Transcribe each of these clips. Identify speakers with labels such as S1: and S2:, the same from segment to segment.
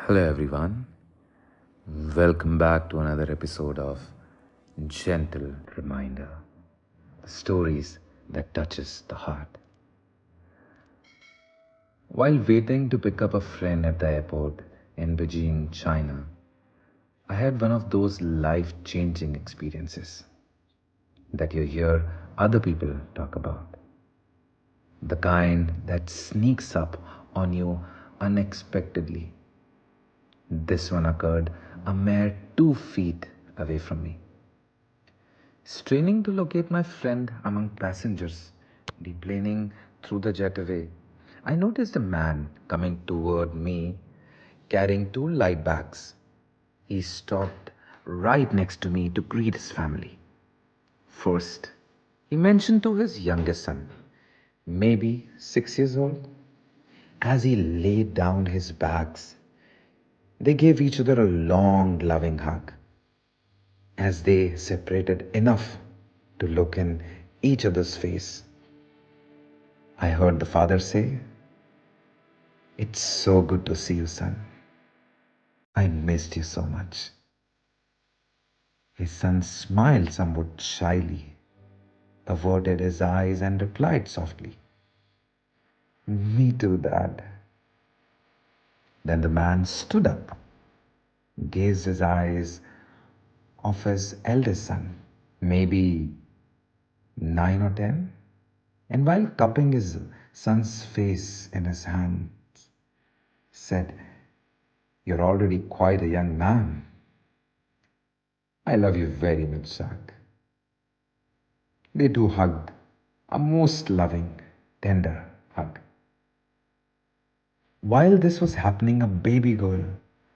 S1: Hello, everyone. Welcome back to another episode of Gentle Reminder, the stories that touches the heart. While waiting to pick up a friend at the airport in Beijing, China, I had one of those life-changing experiences that you hear other people talk about. The kind that sneaks up on you unexpectedly. This one occurred a mere 2 feet away from me. Straining to locate my friend among passengers, deplaning through the jetway, I noticed a man coming toward me carrying two light bags. He stopped right next to me to greet his family. First, he mentioned to his youngest son, maybe 6 years old, as he laid down his bags. They gave each other a long, loving hug. As they separated enough to look in each other's face, I heard the father say, "It's so good to see you, son. I missed you so much." His son smiled somewhat shyly, averted his eyes, and replied softly, "Me too, Dad." Then the man stood up, gazed his eyes off his eldest son, maybe 9 or 10, and while cupping his son's face in his hands, said, "You're already quite a young man. I love you very much, Jack." They two hugged, a most loving, tender hug. While this was happening, a baby girl,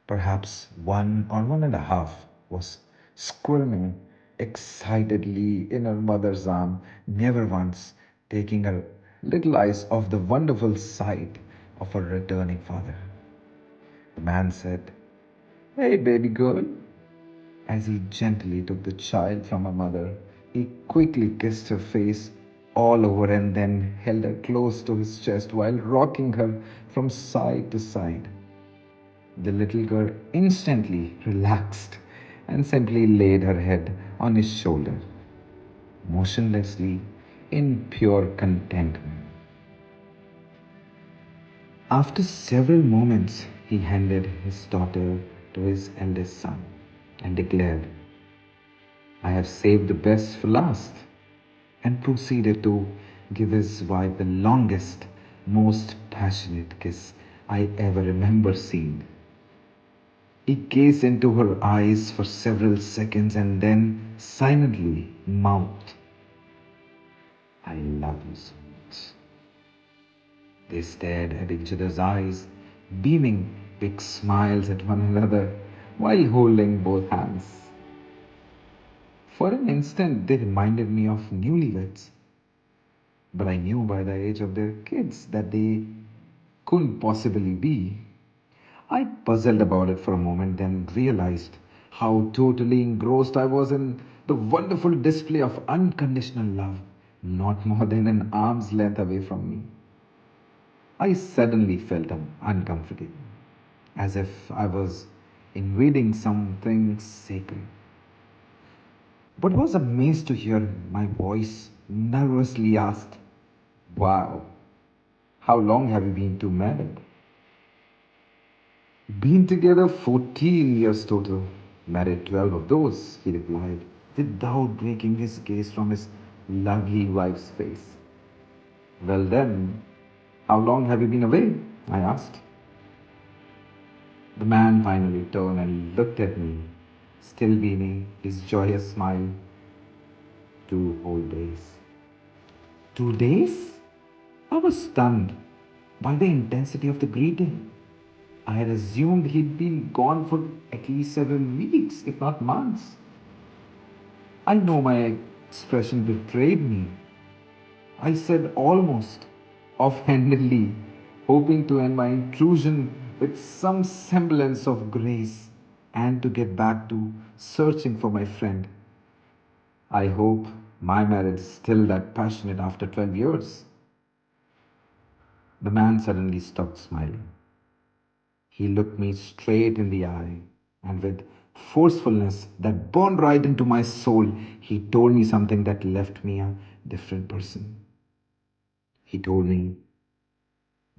S1: perhaps 1 or 1.5, was squirming excitedly in her mother's arm, never once taking her little eyes off the wonderful sight of her returning father. The man said, "Hey, baby girl." As he gently took the child from her mother, he quickly kissed her face all over and then held her close to his chest while rocking her from side to side. The little girl instantly relaxed and simply laid her head on his shoulder, motionlessly in pure contentment. After several moments, he handed his daughter to his eldest son and declared, "I have saved the best for last," and proceeded to give his wife the longest, most passionate kiss I ever remember seeing. He gazed into her eyes for several seconds and then silently mouthed, "I love you so much." They stared at each other's eyes, beaming big smiles at one another while holding both hands. For an instant, they reminded me of newlyweds, but I knew by the age of their kids that they couldn't possibly be. I puzzled about it for a moment, then realized how totally engrossed I was in the wonderful display of unconditional love, not more than an arm's length away from me. I suddenly felt uncomfortable, as if I was invading something sacred, but was amazed to hear my voice nervously asked, "Wow, how long have you been two married?" "Been together 14 years total. Married 12 of those," he replied, without breaking his gaze from his lovely wife's face. "Well then, how long have you been away?" I asked. The man finally turned and looked at me, still beaming his joyous smile. 2 whole days. 2 days? I was stunned by the intensity of the greeting. I had assumed he'd been gone for at least several weeks, if not months. I know my expression betrayed me. I said almost offhandedly, hoping to end my intrusion with some semblance of grace and to get back to searching for my friend. "I hope my marriage is still that passionate after 12 years." The man suddenly stopped smiling. He looked me straight in the eye, and with forcefulness that burned right into my soul, he told me something that left me a different person. He told me,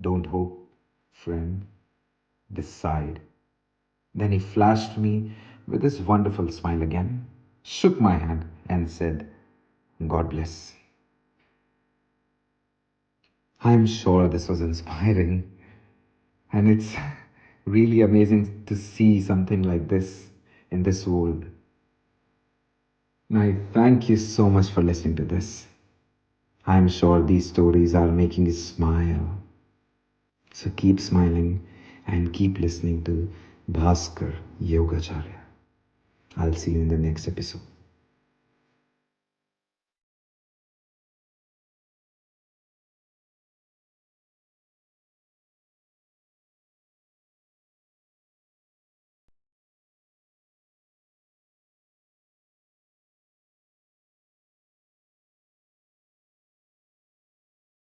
S1: "Don't hope, friend, decide." Then he flashed me with his wonderful smile again, shook my hand, and said, "God bless." I'm sure this was inspiring, and it's really amazing to see something like this in this world. I thank you so much for listening to this. I'm sure these stories are making you smile. So keep smiling and keep listening to Bhaskar Yogacharya. I'll see you in the next episode.